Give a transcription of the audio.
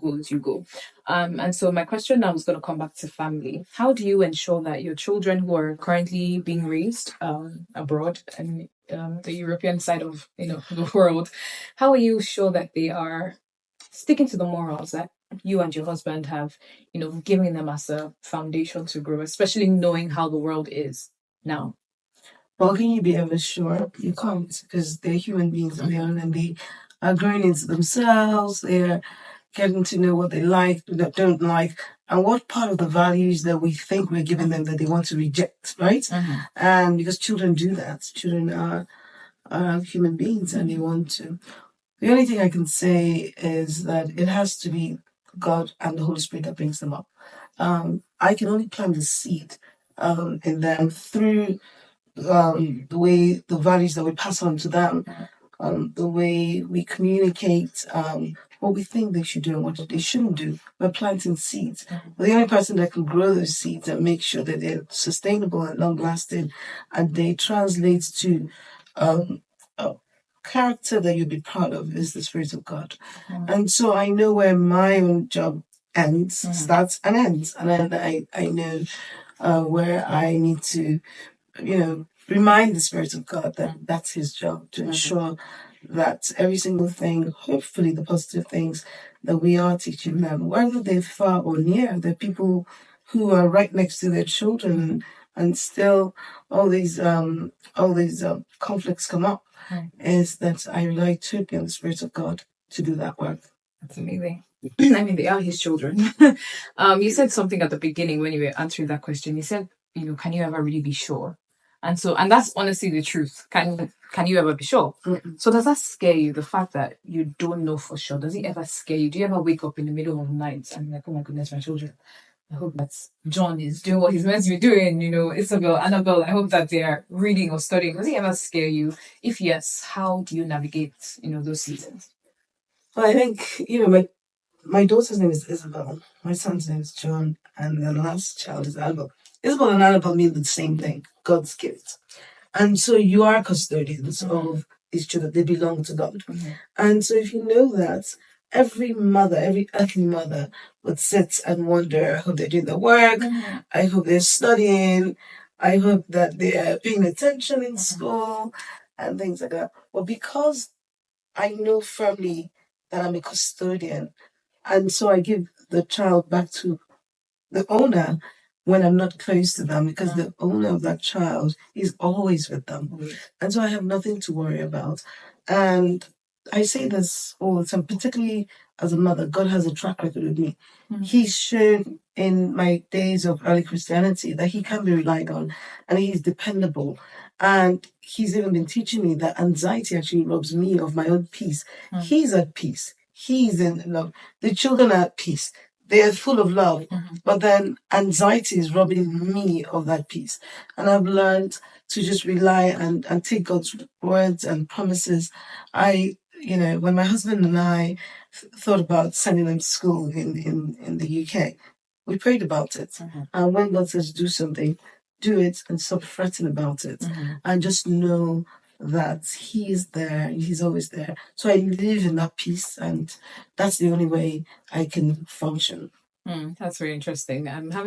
goes, you go. And so my question now is going to come back to family. How do you ensure that your children who are currently being raised abroad and the European side of the world, how are you sure that they are sticking to the morals that you and your husband have, given them as a foundation to grow, especially knowing how the world is now? Well, can you be ever sure? You can't, because they're human beings on their own, and they are growing into themselves. They're getting to know what they like, what don't like, and what part of the values that we think we're giving them that they want to reject, right? Mm-hmm. And because children do that, children are human beings, and they want to. The only thing I can say is that it has to be God and the Holy Spirit that brings them up. I can only plant the seed in them through the way, the values that we pass on to them, the way we communicate, what we think they should do and what they shouldn't do. We're planting seeds. But the only person that can grow those seeds and make sure that they're sustainable and long lasting and they translate to a character that you'll be proud of is the Spirit of God. And so I know where my own job ends, starts and ends. And then I know where I need to remind the Spirit of God that that's His job to ensure that every single thing, hopefully the positive things that we are teaching them, whether they're far or near, they're people who are right next to their children, and still all these conflicts come up. Is that I rely totally on the Spirit of God to do that work. That's amazing. I mean, they are His children. You said something at the beginning when you were answering that question. You said, can you ever really be sure? And that's honestly the truth. Can you ever be sure? Mm-mm. So does that scare you? The fact that you don't know for sure, does it ever scare you? Do you ever wake up in the middle of the night and like, oh my goodness, my children, I hope that John is doing what he's meant to be doing, Isabel, Annabelle, I hope that they're reading or studying. Does it ever scare you? If yes, how do you navigate, those seasons? Well, I think, my daughter's name is Isabel, my son's name is John, and the last child is Annabelle. Isabel and Annabelle mean the same thing, God's gift. And so you are custodians of these children, they belong to God. And so if you know that, every mother, every earthly mother would sit and wonder, I hope they're doing their work, I hope they're studying, I hope that they're paying attention in school, and things like that. Well, because I know firmly that I'm a custodian, and so I give the child back to the owner when I'm not close to them, because the owner of that child is always with them. And so I have nothing to worry about. And I say this all the time, particularly as a mother. God has a track record with me. He's shown in my days of early Christianity that He can be relied on and He's dependable. And He's even been teaching me that anxiety actually robs me of my own peace. He's at peace. He's in love. The children are at peace. They are full of love, but then anxiety is robbing me of that peace. And I've learned to just rely and take God's words and promises. When my husband and I thought about sending them to school in the UK, we prayed about it. And when God says do something, do it and stop fretting about it. And just know that He is there, He's always there. So I live in that peace, and that's the only way I can function. That's very interesting. I'm having